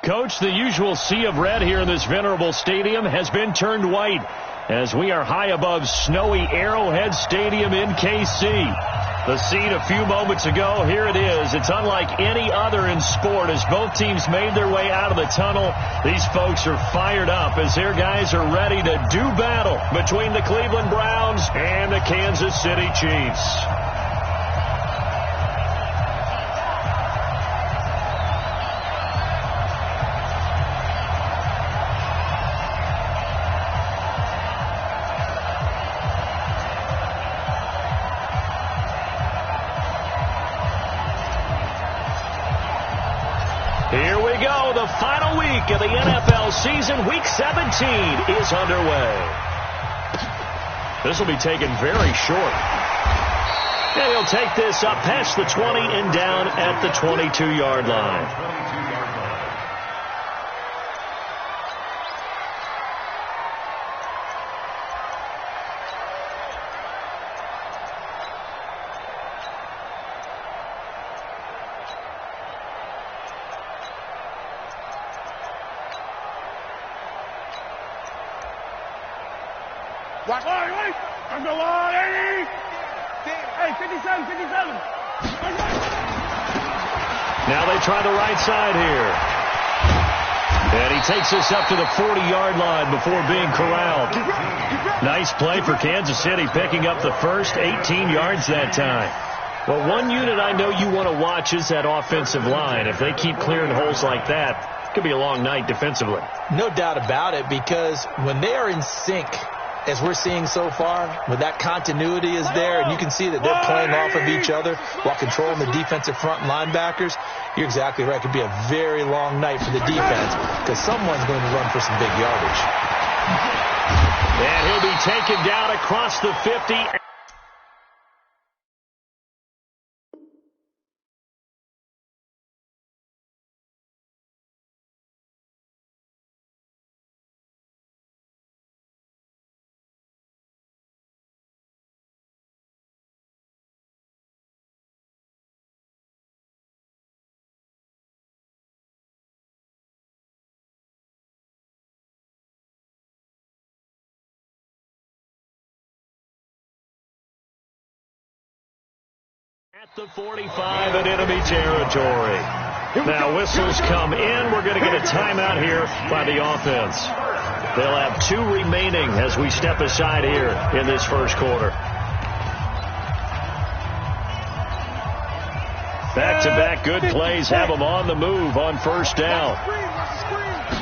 Coach, the usual sea of red here in this venerable stadium has been turned white as we are high above snowy Arrowhead Stadium in KC. The scene a few moments ago, here it is. It's unlike any other in sport as both teams made their way out of the tunnel. These folks are fired up as their guys are ready to do battle between the Cleveland Browns and the Kansas City Chiefs. Here we go. The final week of the NFL season. Week 17 is underway. This will be taken very short. And he'll take this up past the 20 and down at the 22-yard line. Now they try the right side here. And he takes us up to the 40-yard line before being corralled. Nice play for Kansas City, picking up the first 18 yards that time. Well, one unit I know you want to watch is that offensive line. If they keep clearing holes like that, it could be a long night defensively. No doubt about it, because when they are in sync, as we're seeing so far, where that continuity is there, and you can see that they're playing off of each other while controlling the defensive front linebackers, you're exactly right. It could be a very long night for the defense because someone's going to run for some big yardage. And he'll be taken down across the 50. At the 45 in enemy territory. Now whistles come in. We're going to get a timeout here by the offense. They'll have 2 remaining as we step aside here in this first quarter. Back-to-back good plays have them on the move on first down.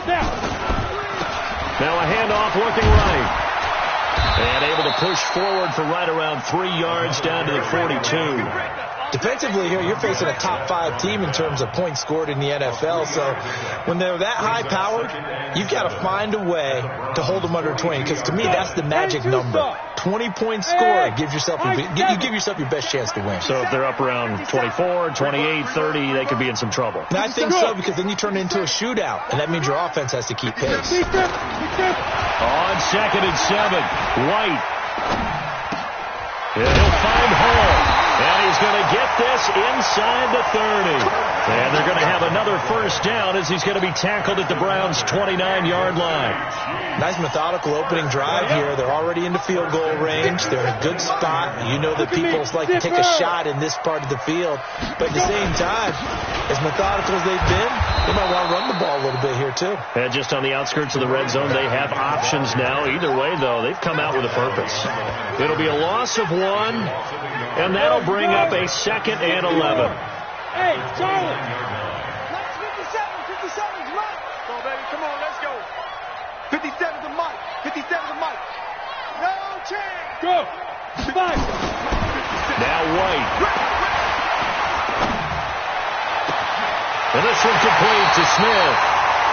Now a handoff looking right. And able to push forward for right around 3 yards down to the 42. Defensively here, you're facing a top 5 team in terms of points scored in the NFL. So when they're that high-powered, you've got to find a way to hold them under 20. Because to me, that's the magic number. 20-point score gives yourself you give yourself your best chance to win. So if they're up around 24, 28, 30, they could be in some trouble. And I think so, because then you turn it into a shootout, and that means your offense has to keep pace. On 2nd and 7, White. And he'll find Hall. And he's going to get this inside the 30. And they're going to have another first down as he's going to be tackled at the Browns' 29-yard line. Nice methodical opening drive here. They're already into field goal range. They're in a good spot. You know that people like to take a shot in this part of the field. But at the same time, as methodical as they've been, they might want to run the ball a little bit here too. And just on the outskirts of the red zone, they have options now. Either way, though, they've come out with a purpose. It'll be a loss of 1, and that'll bring up a 2nd and 11. Hey, Charlie. 57's Mike. Come on, baby. Come on, let's go. 57's a Mike. 57's a Mike. No chance. Go. Mike. Now White. And this one complete to Smith.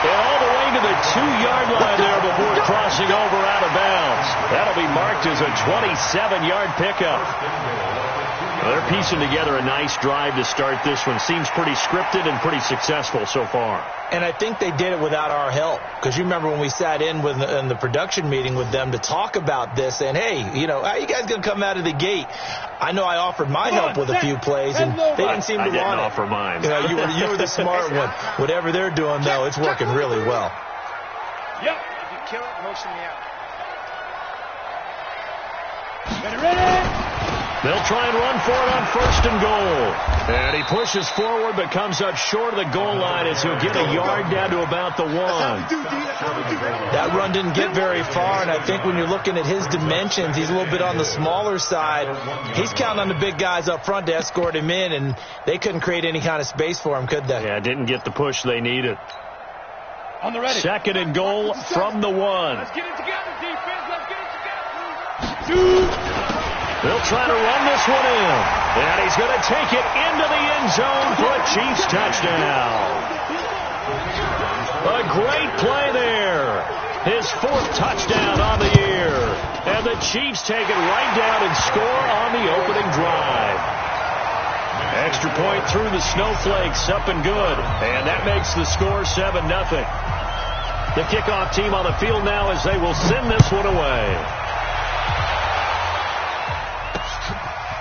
And all the way to the 2-yard line there before crossing over out of bounds. That'll be marked as a 27-yard pickup. They're piecing together a nice drive to start this one. Seems pretty scripted and pretty successful so far. And I think they did it without our help. Because you remember when we sat in the production meeting with them to talk about this, and hey, you know, how you guys going to come out of the gate? I know I offered my help with a few plays, and they didn't seem to want it. I didn't offer mine. You know, you were the smart one. Whatever they're doing, though, it's working really well. Yep. If you kill it, motion me out. Ready? They'll try and run for it on 1st and goal. And he pushes forward but comes up short of the goal line as he'll get a yard down to about the 1. That run didn't get very far, and I think when you're looking at his dimensions, he's a little bit on the smaller side. He's counting on the big guys up front to escort him in, and they couldn't create any kind of space for him, could they? Yeah, didn't get the push they needed. On the ready. 2nd and goal from the 1. Let's get it together, defense. Let's get it together. 2. They'll try to run this one in. And he's going to take it into the end zone for a Chiefs touchdown. A great play there. His 4th touchdown on the year. And the Chiefs take it right down and score on the opening drive. Extra point through the snowflakes, up and good. And that makes the score 7-0. The kickoff team on the field now as they will send this one away.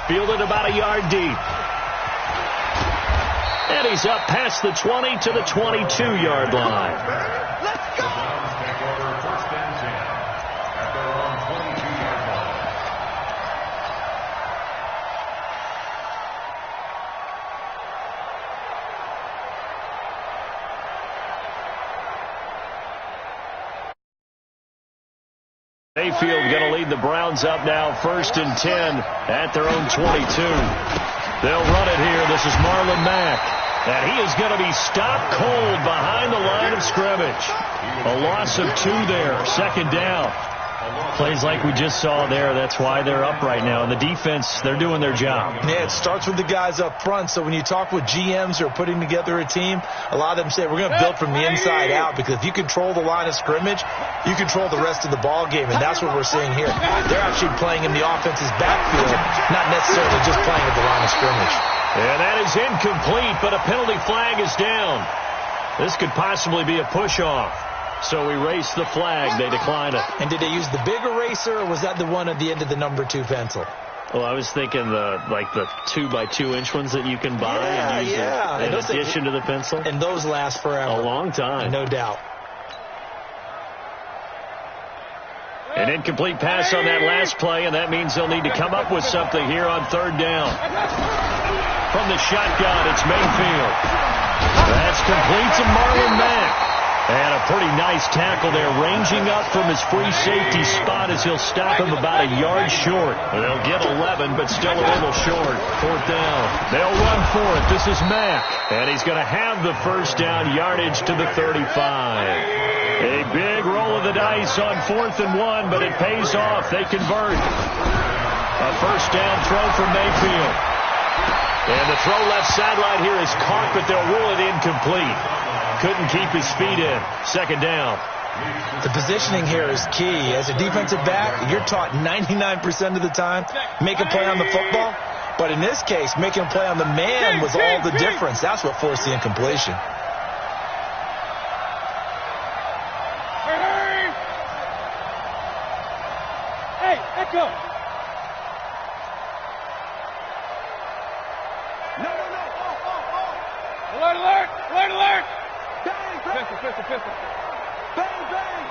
Fielded about a yard deep. And he's up past the 20 to the 22-yard line. Let's go! Mayfield going to lead the Browns up now 1st and 10 at their own 22. They'll run it here. This is Marlon Mack. And he is going to be stopped cold behind the line of scrimmage. A loss of 2 there. 2nd down. Plays like we just saw there. That's why they're up right now. And the defense, they're doing their job. Yeah, it starts with the guys up front. So when you talk with GMs who are putting together a team, a lot of them say, we're going to build from the inside out, because if you control the line of scrimmage, you control the rest of the ball game, and that's what we're seeing here. They're actually playing in the offense's backfield, not necessarily just playing at the line of scrimmage. And that is incomplete, but a penalty flag is down. This could possibly be a push-off. So we race the flag. They decline it. And did they use the big eraser, or was that the one at the end of the number 2 pencil? Well, I was thinking the 2x2-inch ones that you can buy and use in addition to the pencil. And those last forever. A long time. No doubt. An incomplete pass on that last play, and that means they'll need to come up with something here on 3rd down. From the shotgun, it's Mayfield. That's complete to Marlon Mack. And a pretty nice tackle there, ranging up from his free safety spot as he'll stop him about a yard short. They'll get 11, but still a little short. 4th down. They'll run for it. This is Mack. And he's going to have the 1st down, yardage to the 35. A big roll of the dice on 4th and 1, but it pays off. They convert. A 1st down throw from Mayfield. And the throw left sideline here is caught, but they'll rule it incomplete. Couldn't keep his feet in. 2nd down. The positioning here is key. As a defensive back, you're taught 99% of the time, make a play on the football. But in this case, making a play on the man was all the difference. That's what forced the incompletion. Hey, echo. No. Alert. Pistol. Bang.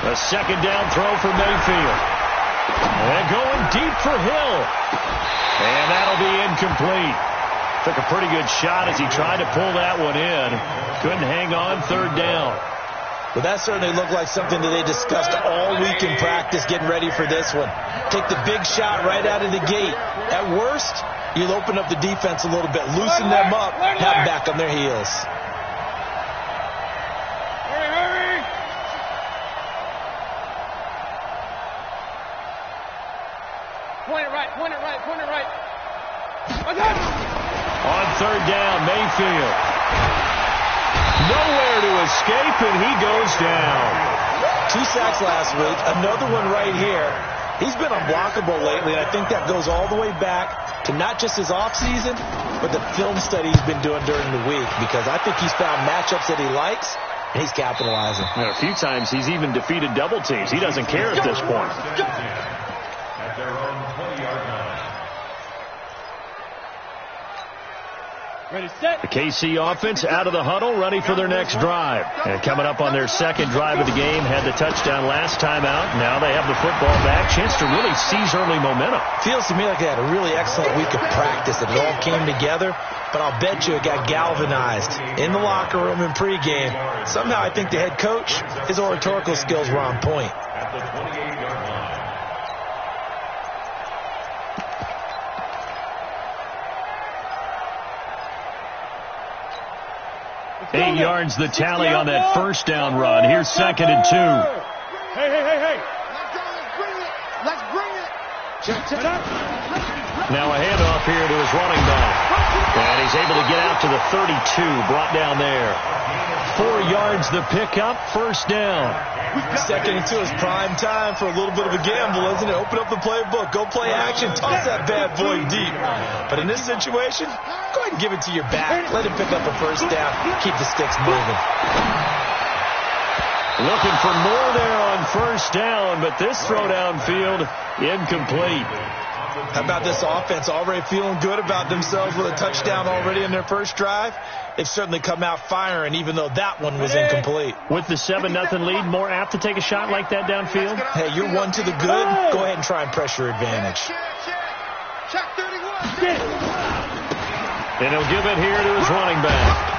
A 2nd down throw for Mayfield. And going deep for Hill. And that'll be incomplete. Took a pretty good shot as he tried to pull that one in. Couldn't hang on. 3rd down. Well, that certainly looked like something that they discussed all week in practice, getting ready for this one. Take the big shot right out of the gate. At worst, you'll open up the defense a little bit, loosen them up, have them back on their heels. Hurry. Point it right. On 3rd down, Mayfield. Nowhere to escape, and he goes down. 2 sacks last week, another one right here. He's been unblockable lately, and I think that goes all the way back to not just his offseason, but the film study he's been doing during the week, because I think he's found matchups that he likes, and he's capitalizing. And a few times he's even defeated double teams. He doesn't care at this point. At their own 20-yard line. Ready, set. The KC offense out of the huddle, ready for their next drive. And coming up on their second drive of the game, had the touchdown last time out. Now they have the football back. Chance to really seize early momentum. Feels to me like they had a really excellent week of practice. It all came together, but I'll bet you it got galvanized in the locker room in pregame. Somehow I think the head coach, his oratorical skills were on point. At the 28-yard line. 8 yards the tally on that first down run. Here's 2nd and 2. Hey. Let's bring it. Check. Now a handoff here to his running back. And he's able to get out to the 32, brought down there. 4 yards the pickup, first down. 2nd and 2 is prime time for a little bit of a gamble, isn't it? Open up the playbook, go play action, toss that bad boy deep. But in this situation, go ahead and give it to your back. Let him pick up a first down. Keep the sticks moving. Looking for more there on first down, but this throw downfield incomplete. How about this offense already feeling good about themselves with a touchdown already in their first drive? They've certainly come out firing, even though that one was incomplete. With the 7-0 lead, more apt to take a shot like that downfield? Hey, you're one to the good. Go ahead and try and press your advantage. Check 31. And he'll give it here to his running back.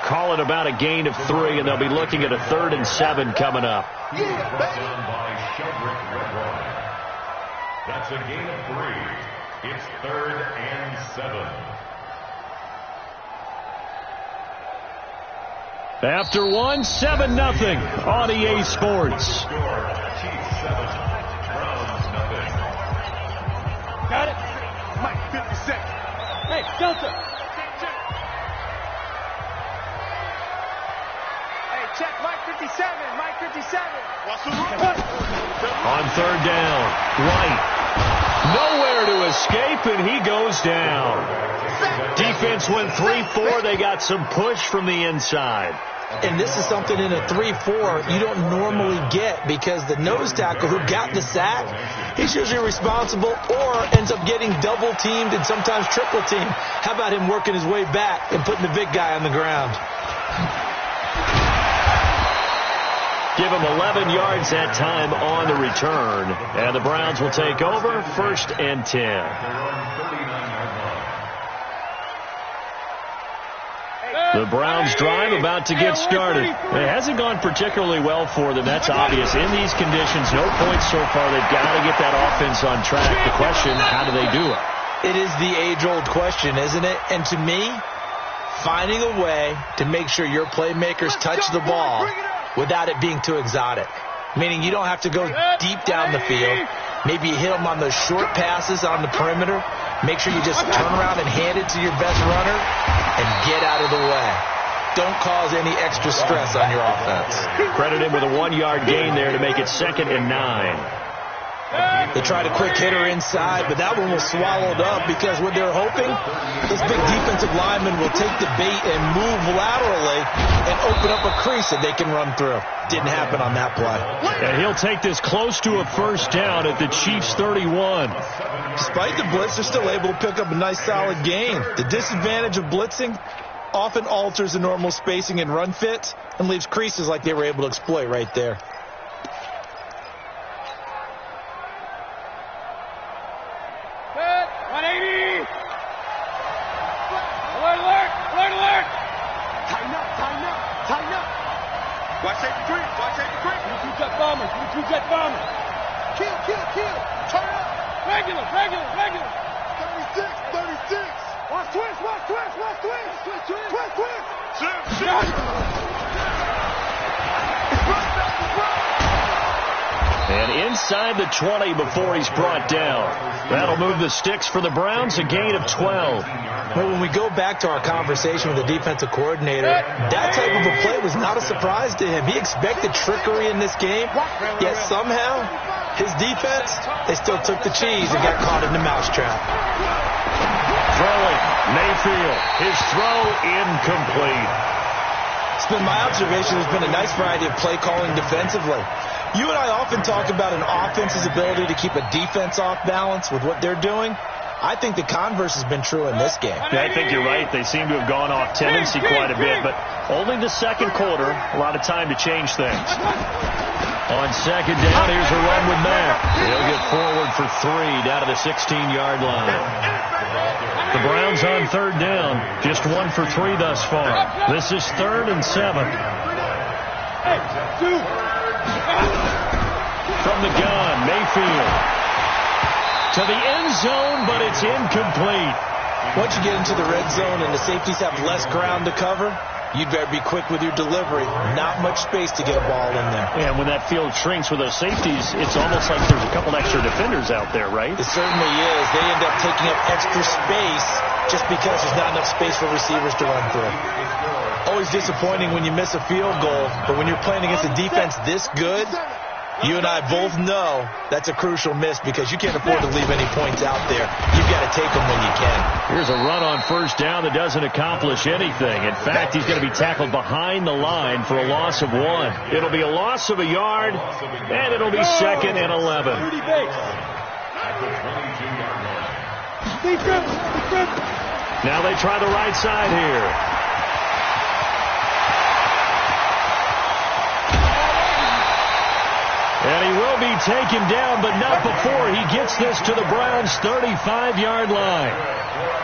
Call it about a gain of 3, and they'll be looking at a 3rd and 7 coming up. That's a gain of 3. It's 3rd and 7. After 1, 7-0 on EA Sports. Chiefs 7, Browns nothing. Got it. Mike, 50 seconds. Hey, Delta. Check, Mike 57, Mike 57. On 3rd down, White. Nowhere to escape, and he goes down. Defense went 3-4. They got some push from the inside. And this is something in a 3-4 you don't normally get, because the nose tackle who got the sack, he's usually responsible or ends up getting double teamed and sometimes triple teamed. How about him working his way back and putting the big guy on the ground? Give him 11 yards that time on the return. And the Browns will take over, 1st and 10. The Browns drive about to get started. It hasn't gone particularly well for them. That's obvious. In these conditions, no points so far. They've got to get that offense on track. The question, how do they do it? It is the age-old question, isn't it? And to me, finding a way to make sure your playmakers touch the ball without it being too exotic. Meaning you don't have to go deep down the field. Maybe you hit them on those short passes on the perimeter. Make sure you just turn around and hand it to your best runner and get out of the way. Don't cause any extra stress on your offense. Credit him with a 1-yard gain there to make it 2nd and 9. They tried a quick hitter inside, but that one was swallowed up because what they're hoping, this big defensive lineman will take the bait and move laterally and open up a crease that they can run through. Didn't happen on that play. And he'll take this close to a first down at the Chiefs' 31. Despite the blitz, they're still able to pick up a nice solid gain. The disadvantage of blitzing often alters the normal spacing and run fits and leaves creases like they were able to exploit right there. Watch safety green. Watch safety green. Two jet bombers. Kill. Turn up. Regular. 36. Watch twist. And inside the 20 before he's brought down. That'll move the sticks for the Browns, a gain of 12. Well, when we go back to our conversation with the defensive coordinator, that type of a play was not a surprise to him. He expected trickery in this game, yet somehow his defense, they still took the cheese and got caught in the mousetrap. Throwing, Mayfield. His throw incomplete. It's been my observation there's been a nice variety of play calling defensively. You and I often talk about an offense's ability to keep a defense off balance with what they're doing. I think the converse has been true in this game. Yeah, I think you're right. They seem to have gone off tendency quite a bit, but only the second quarter, a lot of time to change things. On second down, here's a run with Mack. He'll get forward for 3 down to the 16-yard line. The Browns on third down, just 1 for 3 thus far. This is 3rd and 7. From the gun, Mayfield. To the end zone, but it's incomplete. Once you get into the red zone and the safeties have less ground to cover, you'd better be quick with your delivery. Not much space to get a ball in there. And when that field shrinks with those safeties, it's almost like there's a couple extra defenders out there, right? It certainly is. They end up taking up extra space just because there's not enough space for receivers to run through. Always disappointing when you miss a field goal, but when you're playing against a defense this good, you and I both know that's a crucial miss because you can't afford to leave any points out there. You've got to take them when you can. Here's a run on first down that doesn't accomplish anything. In fact, he's going to be tackled behind the line for a loss of 1. It'll be a loss of a yard, and it'll be 2nd and 11. Now they try the right side here. And he will be taken down, but not before he gets this to the Browns' 35-yard line.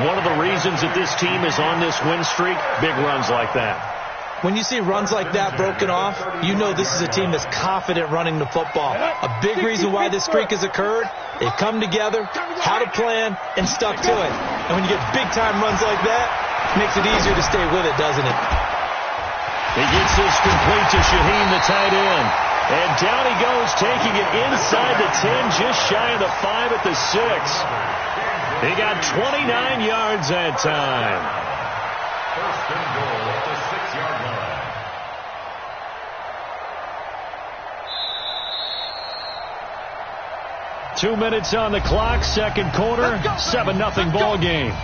One of the reasons that this team is on this win streak, big runs like that. When you see runs like that broken off, you know this is a team that's confident running the football. A big reason why this streak has occurred, they've come together, had a plan, and stuck to it. And when you get big-time runs like that, it makes it easier to stay with it, doesn't it? He gets this complete to Shaheen, the tight end. And down he goes, taking it inside the 10, just shy of the 5 at the 6. He got 29 yards that time. First and goal at the 6-yard line. 2 minutes on the clock, second quarter, 7-0 ball game.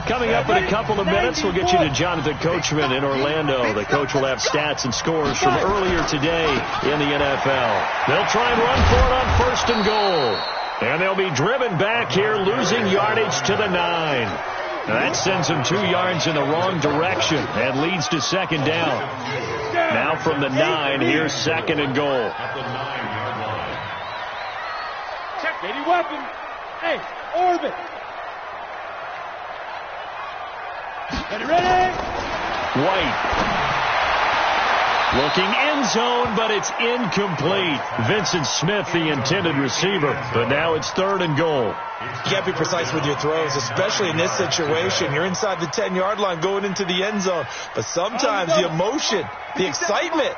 Coming up in a couple of minutes, we'll get you to Jonathan Coachman in Orlando. The coach will have stats and scores from earlier today in the NFL. They'll try and run for it on first and goal. And they'll be driven back here, losing yardage to the 9. Now that sends them 2 yards in the wrong direction and leads to second down. Now from the 9, here's 2nd and goal. At the 9-yard line. Check any weapon. Hey, orbit. Ready? White. Looking end zone, but it's incomplete. Vincent Smith, the intended receiver. But now it's 3rd and goal. You got to be precise with your throws, especially in this situation. You're inside the 10-yard line going into the end zone. But sometimes the emotion, the excitement,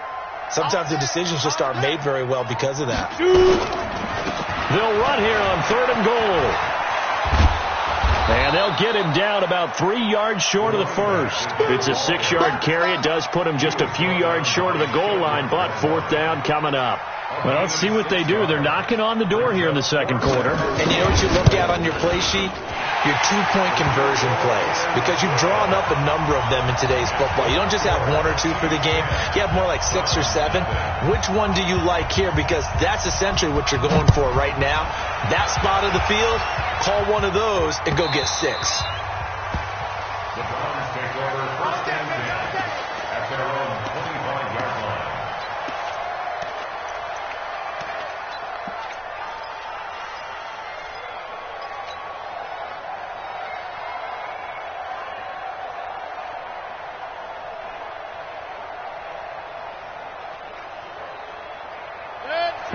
sometimes the decisions just aren't made very well because of that. They'll run here on 3rd and goal. And they'll get him down about 3 yards short of the first. It's a 6-yard carry. It does put him just a few yards short of the goal line, but 4th down coming up. Well, let's see what they do. They're knocking on the door here in the second quarter. And you know what you look at on your play sheet? Your 2-point conversion plays. Because you've drawn up a number of them in today's football. You don't just have 1 or 2 for the game. You have more like 6 or 7. Which one do you like here? Because that's essentially what you're going for right now. That spot of the field, call one of those and go get 6. The Browns take over first and 10 at their own 25-yard line.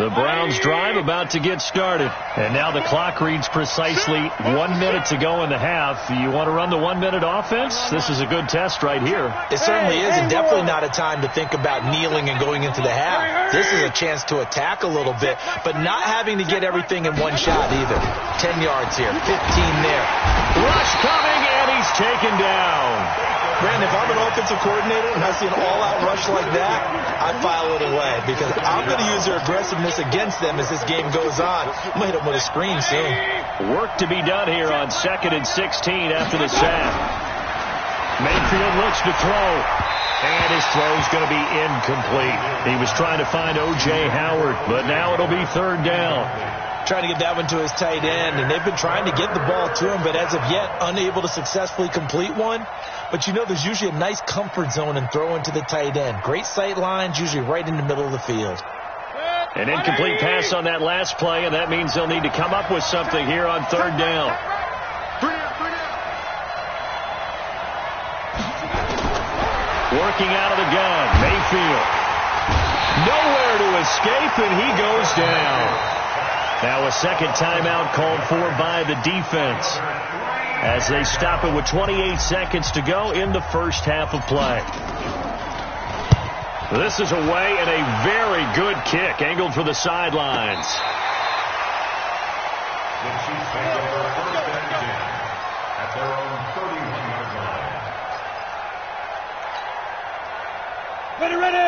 The Browns drive about to get started. And now the clock reads precisely 1 minute to go in the half. You want to run the 1 minute offense? This is a good test right here. It certainly is, and definitely not a time to think about kneeling and going into the half. This is a chance to attack a little bit, but not having to get everything in one shot either. 10 yards here, 15 there. Rush coming, and he's taken down. Brandon, if I'm an offensive coordinator and I see an all-out rush like that, I file it away because I'm going to use their aggressiveness against them as this game goes on. I'm going to hit them with a screen soon. Work to be done here on 2nd and 16 after the sack. Mayfield looks to throw, and his throw's going to be incomplete. He was trying to find O.J. Howard, but now it'll be 3rd down. Trying to get that one to his tight end, and they've been trying to get the ball to him, but as of yet, unable to successfully complete one. But you know, there's usually a nice comfort zone in throwing to the tight end. Great sight lines, usually right in the middle of the field. An incomplete pass on that last play, and that means they'll need to come up with something here on 3rd down. Working out of the gun, Mayfield. Nowhere to escape, and he goes down. Now a second timeout called for by the defense as they stop it with 28 seconds to go in the first half of play. This is away and a very good kick angled for the sidelines. The Chiefs take over 1st and 10 at their own 31-yard line.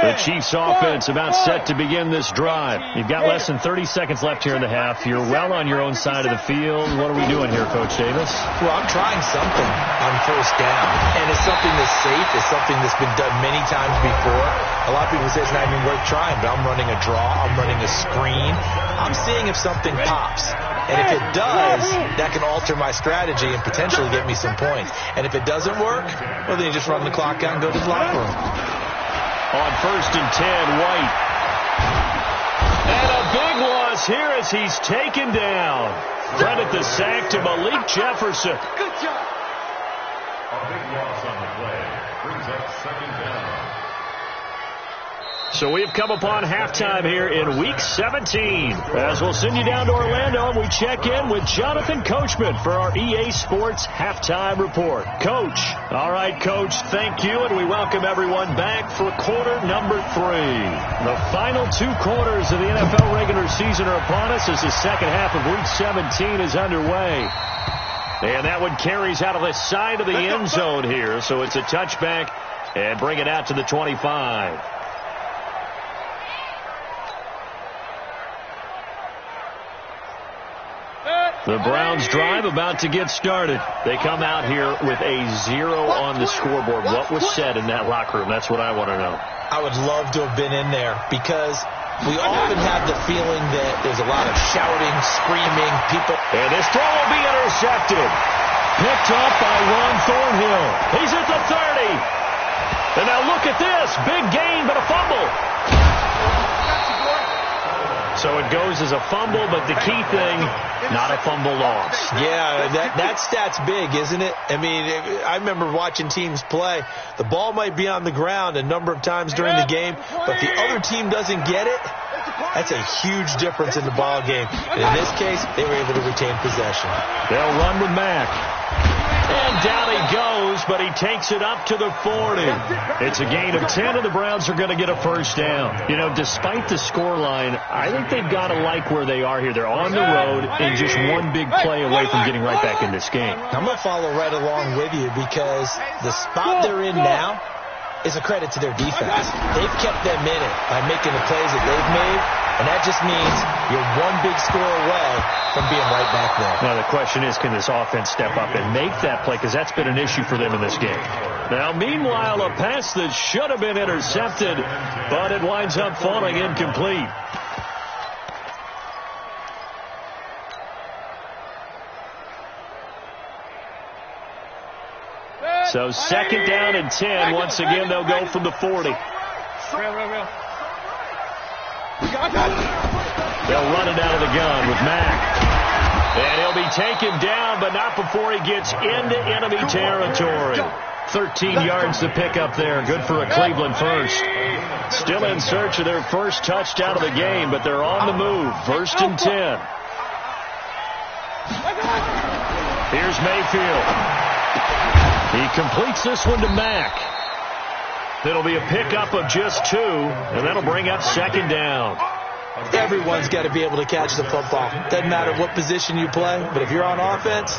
The Chiefs offense about set to begin this drive. You've got less than 30 seconds left here in the half. You're well on your own side of the field. What are we doing here, Coach Davis? Well, I'm trying something on 1st down, and it's something that's safe. It's something that's been done many times before. A lot of people say it's not even worth trying, but I'm running a draw. I'm running a screen. I'm seeing if something pops. And if it does, that can alter my strategy and potentially get me some points. And if it doesn't work, well, then you just run the clock out and go to the locker room. On 1st and 10, White. And a big loss here as he's taken down. Credit the sack to Malik Jefferson. Good job. A big loss on the play brings up 2nd down. So we have come upon halftime here in Week 17. As we'll send you down to Orlando, and we check in with Jonathan Coachman for our EA Sports Halftime Report. Coach. All right, Coach, thank you, and we welcome everyone back for quarter number 3. The final 2 quarters of the NFL regular season are upon us as the second half of Week 17 is underway. And that one carries out of the side of the end zone here, so it's a touchback and bring it out to the 25. The Browns drive about to get started. They come out here with a 0 on the scoreboard. What was said in that locker room? That's what I want to know. I would love to have been in there because we often have the feeling that there's a lot of shouting, screaming, people. And this throw will be intercepted. Picked up by Ron Thornhill. He's at the 30. And now look at this. Big gain, but a fumble. So it goes as a fumble, but the key thing, not a fumble loss. Yeah, that stat's big, isn't it? I mean, I remember watching teams play. The ball might be on the ground a number of times during the game, but the other team doesn't get it. That's a huge difference in the ball game. And in this case, they were able to retain possession. They'll run with Mack. And down he goes, but he takes it up to the 40. It's a gain of 10, and the Browns are going to get a first down. You know, despite the scoreline, I think they've got to like where they are here. They're on the road and just one big play away from getting right back in this game. I'm going to follow right along with you because the spot they're in now is a credit to their defense. They've kept them in it by making the plays that they've made, and that just means you're one big score away from being right back there. Now the question is, can this offense step up and make that play? Because that's been an issue for them in this game. Now, meanwhile, a pass that should have been intercepted, but it winds up falling incomplete. So 2nd down and 10. Once again, they'll go from the 40. They'll run it out of the gun with Mack. And he'll be taken down, but not before he gets into enemy territory. 13 yards to pick up there. Good for a Cleveland first. Still in search of their first touchdown of the game, but they're on the move. 1st and 10. Here's Mayfield. He completes this one to Mack. It'll be a pickup of just 2, and that'll bring up 2nd down. Everyone's got to be able to catch the football. Doesn't matter what position you play, but if you're on offense,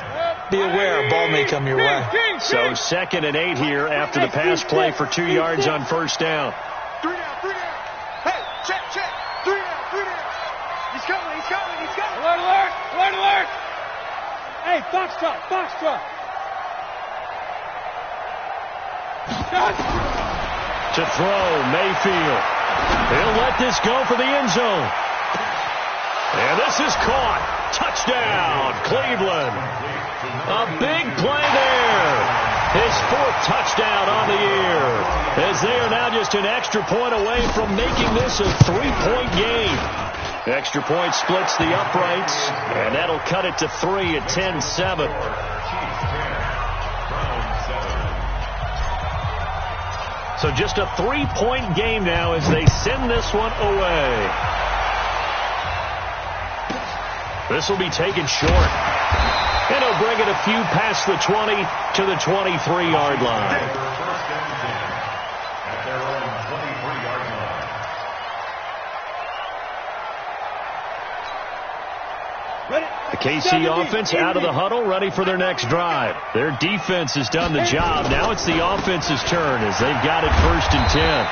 be aware a ball may come your way. So 2nd and 8 here after the pass play for 2 yards on 1st down. 3 down, 3 down. Hey, check. 3 down, 3 down. He's coming. Alert. Hey, Foxtrot. To throw, Mayfield. He'll let this go for the end zone. And this is caught. Touchdown, Cleveland. A big play there. His 4th touchdown on the year. As they are now just an extra point away from making this a 3-point game. Extra point splits the uprights, and that'll cut it to 3 at 10-7. So just a 3-point game now as they send this one away. This will be taken short. And he'll bring it a few past the 20 to the 23-yard line. At their own 23-yard line. The KC offense out of the huddle, ready for their next drive. Their defense has done the job. Now it's the offense's turn as they've got it 1st and 10.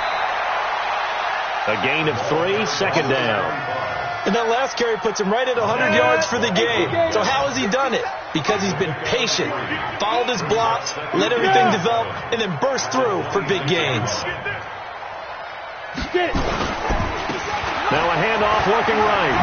A gain of 3, 2nd down. And that last carry puts him right at 100 yards for the game. So how has he done it? Because he's been patient, followed his blocks, let everything develop, and then burst through for big gains. Now a handoff looking right.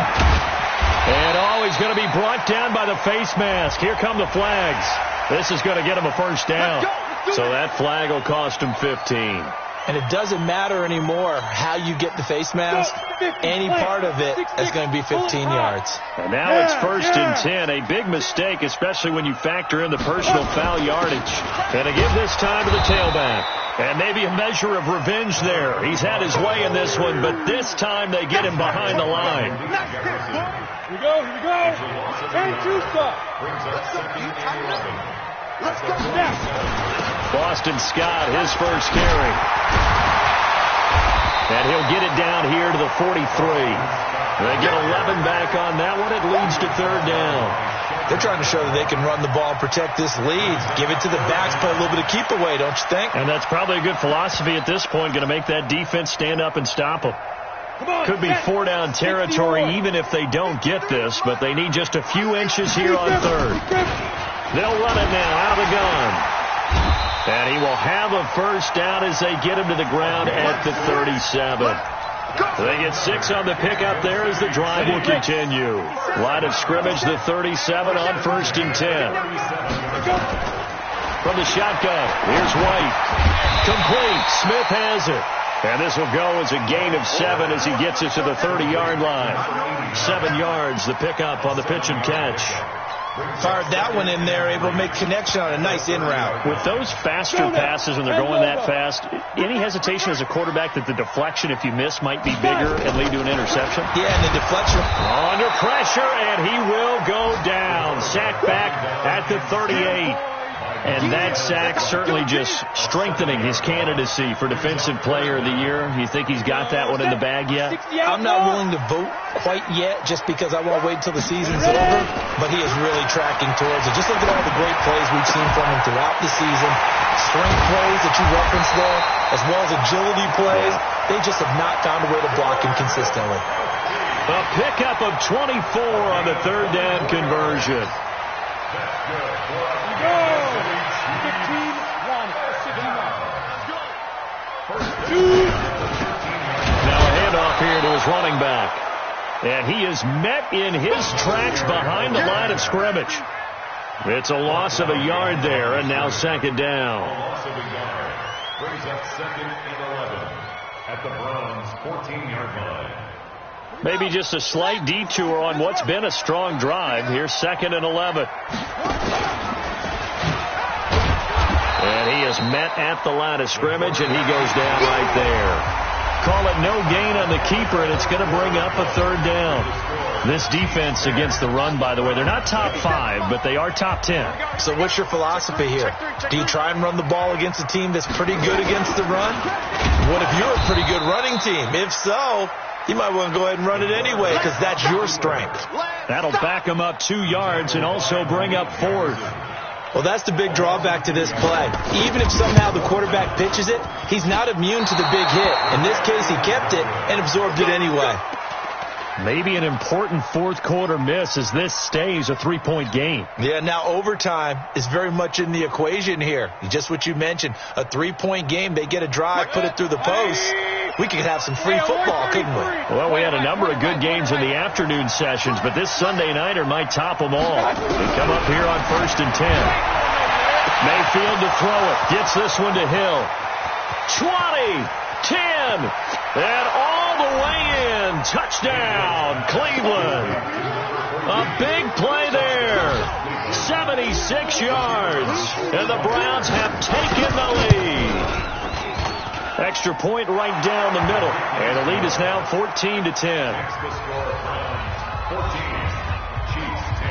And he's going to be brought down by the face mask. Here come the flags. This is going to get him a 1st down. So that flag will cost him 15. And it doesn't matter anymore how you get the face mask. Any part of it is going to be 15 yards. And now it's 1st and 10. A big mistake, especially when you factor in the personal foul yardage. And to give this time to the tailback. And maybe a measure of revenge there. He's had his way in this one, but this time they get him behind the line. Here we go. And 2 stop. Let's go. Boston Scott, his first carry. And he'll get it down here to the 43. They get 11 back on that one. It leads to 3rd down. They're trying to show that they can run the ball and protect this lead. Give it to the backs, play a little bit of keep away, don't you think? And that's probably a good philosophy at this point, going to make that defense stand up and stop them. Could be 4-down territory even if they don't get this, but they need just a few inches here on 3rd. They'll run it now out of the gun. And he will have a 1st down as they get him to the ground at the 37. They get 6 on the pickup there as the drive will continue. Line of scrimmage, the 37 on 1st and 10. From the shotgun, here's White. Complete. Smith has it. And this will go as a gain of 7 as he gets it to the 30-yard line. 7 yards, the pickup on the pitch and catch. Fired that one in there, able to make connection on a nice in route. With those faster passes when they're going that fast, any hesitation as a quarterback that the deflection, if you miss, might be bigger and lead to an interception? Yeah, and the deflection. Under pressure, and he will go down. Sack back at the 38. And that sack certainly just strengthening his candidacy for Defensive Player of the Year. You think he's got that one in the bag yet? I'm not willing to vote quite yet just because I won't wait until the season's over, but he is really tracking towards it. Just look at all the great plays we've seen from him throughout the season. Strength plays that you referenced there, as well as agility plays. They just have not found a way to block him consistently. A pickup of 24 on the 3rd down conversion. Now a handoff here to his running back. And he is met in his tracks behind the line of scrimmage. It's a loss of a yard there, and now 2nd down. Loss of a yard. Brings up 2nd and 11 at the Browns' 14-yard line. Maybe just a slight detour on what's been a strong drive. Here's 2nd and 11. And he is met at the line of scrimmage, and he goes down right there. Call it no gain on the keeper, and it's going to bring up a third down. This defense against the run, by the way, they're not top 5, but they are top 10. So what's your philosophy here? Do you try and run the ball against a team that's pretty good against the run? What if you're a pretty good running team? If so, you might want to go ahead and run it anyway because that's your strength. That'll back him up 2 yards and also bring up 4th. Well, that's the big drawback to this play. Even if somehow the quarterback pitches it, he's not immune to the big hit. In this case, he kept it and absorbed it anyway. Maybe an important fourth quarter miss as this stays a 3-point game. Yeah, now overtime is very much in the equation here. Just what you mentioned, a 3-point game. They get a drive, put it through the post. We could have some free football, couldn't we? Well, we had a number of good games in the afternoon sessions, but this Sunday nighter might top them all. They come up here on 1st and 10. Mayfield to throw it. Gets this one to Hill. 20, 10, and all the way in. Touchdown, Cleveland. A big play there. 76 yards, and the Browns have taken the lead. Extra point right down the middle. And the lead is now 14-10. Next to score, 14, Chiefs 10.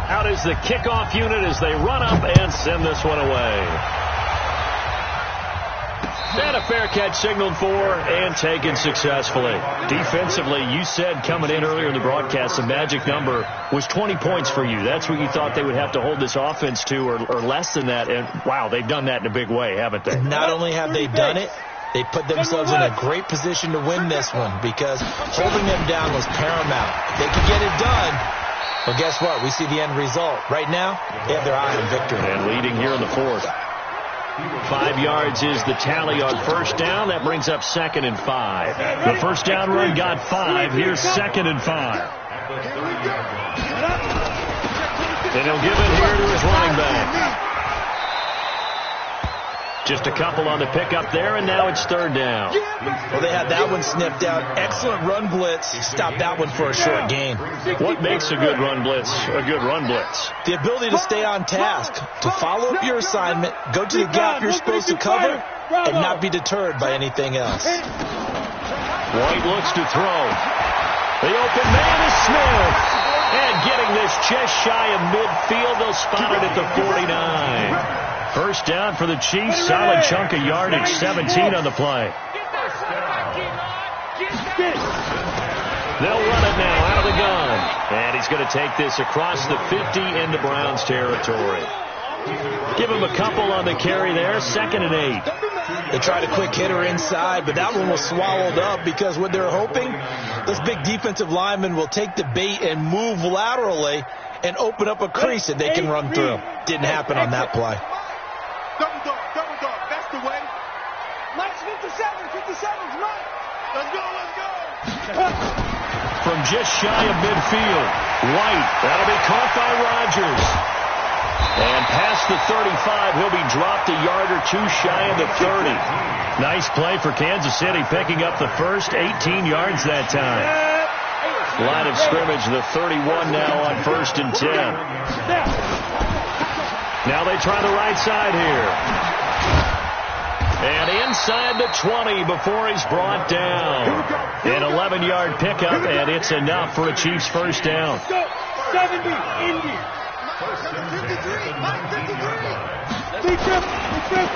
Out is the kickoff unit as they run up and send this one away. And a fair catch signaled for and taken successfully. Defensively, you said coming in earlier in the broadcast, the magic number was 20 points for you. That's what you thought they would have to hold this offense to or less than that. And, wow, they've done that in a big way, haven't they? Not only have they done it, they put themselves in a great position to win this one because holding them down was paramount. If they could get it done, well, guess what? We see the end result. Right now, they have their eye on victory. And leading here in the 4th. 5 yards is the tally on first down. That brings up 2nd and 5. The first down run got 5. Here's 2nd and 5. And he'll give it here to his running back. Just a couple on the pickup there, and now it's 3rd down. Well, they had that one snipped out. Excellent run blitz. Stop that one for a short gain. What makes a good run blitz a good run blitz? The ability to stay on task, to follow up your assignment, go to the gap you're supposed to cover, and not be deterred by anything else. White looks to throw. The open man is Smith. And getting this just shy of midfield, they'll spot it at the 49. First down for the Chiefs. Solid chunk of yardage. 17 on the play. They'll run it now out of the gun. And he's going to take this across the 50 into Browns territory. Give him a couple on the carry there. 2nd and 8. They tried a quick hitter inside, but that one was swallowed up because what they're hoping, those big defensive linemen will take the bait and move laterally and open up a crease that they can run through. Didn't happen on that play. Double dog, that's the way. Mike's 57's right. Let's go. From just shy of midfield, White, that'll be caught by Rodgers. And past the 35, he'll be dropped a yard or two shy of the 30. Nice play for Kansas City, picking up the first 18 yards that time. Line of scrimmage, the 31 now on 1st and 10. Now they try the right side here. And inside the 20 before he's brought down. An 11-yard pickup, and it's enough for a Chiefs first down. 70, Indy. 53.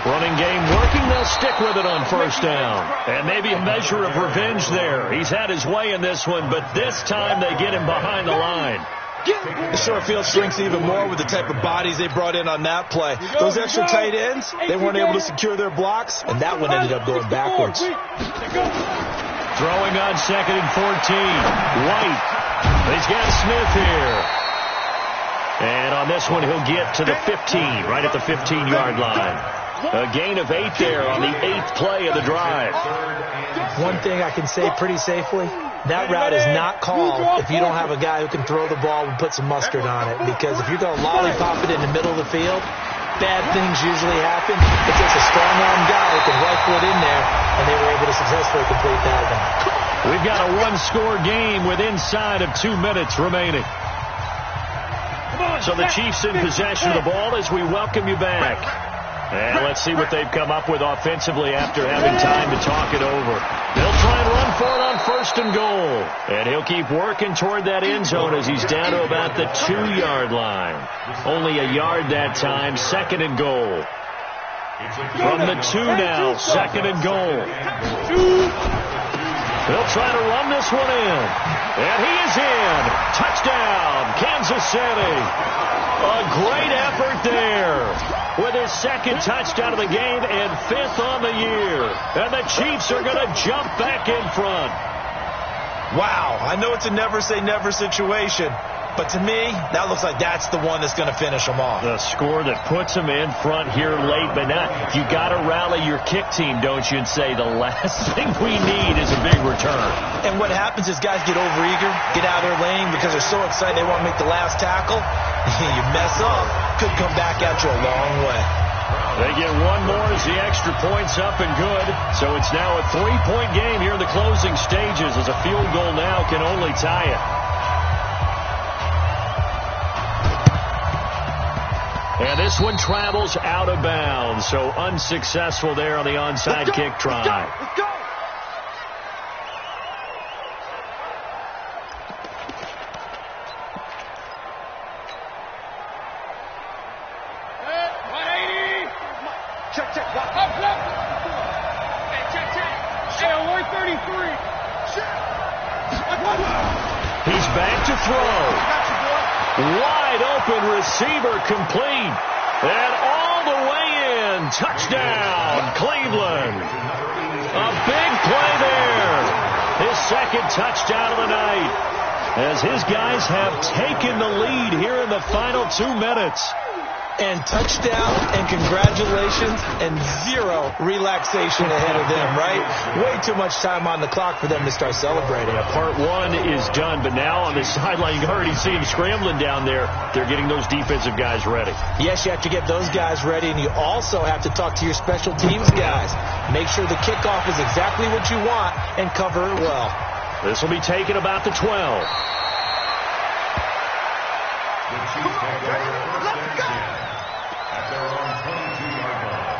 Running game working. They'll stick with it on first down. And maybe a measure of revenge there. He's had his way in this one, but this time they get him behind the line. The short field shrinks even more with the type of bodies they brought in on that play. Those extra tight ends, they weren't able to secure their blocks, and that one ended up going backwards. Throwing on 2nd and 14. White. He's got Smith here. And on this one, he'll get to the 15, right at the 15-yard line. A gain of 8 there on the 8th play of the drive. One thing I can say pretty safely, that route is not called if you don't have a guy who can throw the ball and put some mustard on it. Because if you're going to lollipop it in the middle of the field, bad things usually happen. It takes a strong-arm guy who can rifle it in there, and they were able to successfully complete that one. We've got a one-score game with inside of 2 minutes remaining. So the Chiefs in possession of the ball as we welcome you back. And let's see what they've come up with offensively after having time to talk it over. They'll try and run for it on 1st and goal. And he'll keep working toward that end zone as he's down to about the 2-yard line. Only a yard that time, 2nd and goal. From the 2 now, 2nd and goal. They'll try to run this one in. And he is in. Touchdown, Kansas City. A great effort there with his 2nd touchdown of the game and 5th on the year. And the Chiefs are going to jump back in front. Wow, I know it's a never-say-never situation, but to me, that looks like that's the one that's going to finish them off. The score that puts them in front here late, but now you got to rally your kick team, don't you, and say the last thing we need is a big return. And what happens is guys get overeager, get out of their lane because they're so excited they want to make the last tackle. You mess up, could come back at you a long way. They get one more as the extra point's up and good. So it's now a 3-point game here in the closing stages as a field goal now can only tie it. And this one travels out of bounds, so unsuccessful there on the onside kick try. Let's go. Check. Up. Hey, check. Hey, 133. He's back to throw. Wide open receiver complete. And all the way in. Touchdown, Cleveland. A big play there. His 2nd touchdown of the night. As his guys have taken the lead here in the final 2 minutes. And touchdown and congratulations and 0 relaxation ahead of them, right? Way too much time on the clock for them to start celebrating. Part 1 is done, but now on the sideline, you can already see him scrambling down there. They're getting those defensive guys ready. Yes, you have to get those guys ready, and you also have to talk to your special teams guys. Make sure the kickoff is exactly what you want and cover it well. This will be taken about the 12. The Chiefs take over 1st and 10 at their own 22-yard line.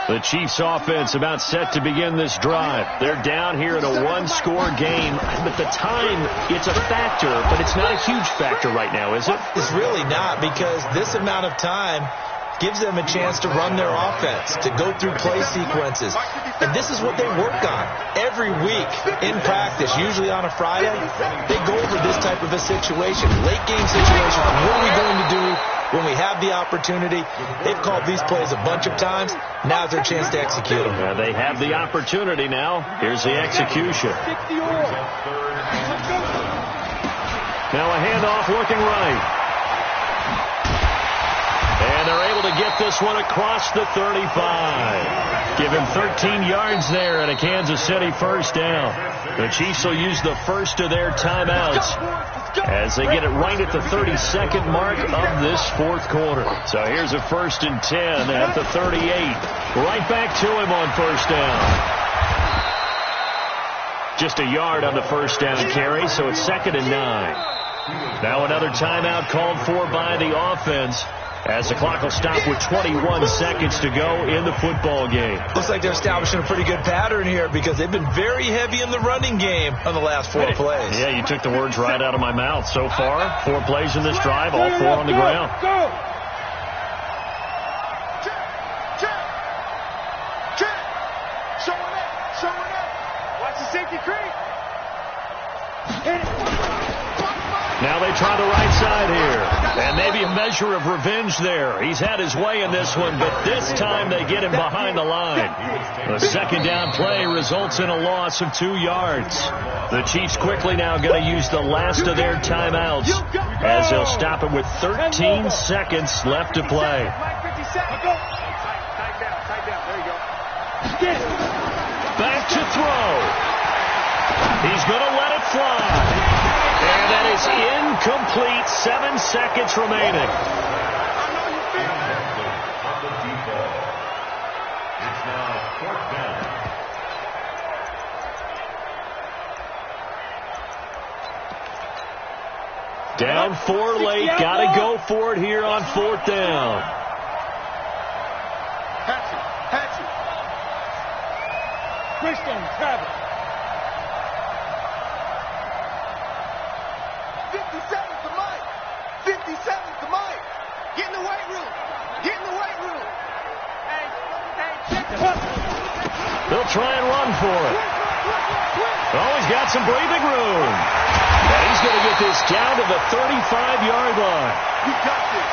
The Chiefs offense about set to begin this drive. They're down here in a one-score game, but the time, it's a factor, but it's not a huge factor right now, is it? It's really not, because this amount of time gives them a chance to run their offense, to go through play sequences. And this is what they work on every week in practice, usually on a Friday. They go over this type of a situation, late game situation. What are we going to do when we have the opportunity? They've called these plays a bunch of times. Now's their chance to execute them. Yeah, they have the opportunity now. Here's the execution. Now a handoff looking right. And they're able to get this one across the 35. Give him 13 yards there and a Kansas City first down. The Chiefs will use the first of their timeouts as they get it right at the 32nd mark of this 4th quarter. So here's a 1st and 10 at the 38. Right back to him on 1st down. Just a yard on the 1st down carry, so it's 2nd and 9. Now another timeout called for by the offense, as the clock will stop with 21 seconds to go in the football game. Looks like they're establishing a pretty good pattern here, because they've been very heavy in the running game on the last 4 plays. Yeah, you took the words right out of my mouth. So far, 4 plays in this drive, all 4 on the ground. Go. Check. Showing up. Watch the safety creep. Now they try the right side here. And And maybe a measure of revenge there. He's had his way in this one, but this time they get him behind the line. A second down play results in a loss of 2 yards. The Chiefs quickly now going to use the last of their timeouts as they'll stop it with 13 seconds left to play. Back to throw. He's going to let it fly. And that is incomplete. 7 seconds remaining. It's now 4th down. Down 4 late. Got to go for it here on 4th down. Hatchet. Christian, Travis. 57 to Mike. 57 to Mike. Get in the weight room. Get in the weight room. Hey, check it. They'll try and run for it. Oh, he's got some breathing room. And he's going to get this down to the 35-yard line. You got this.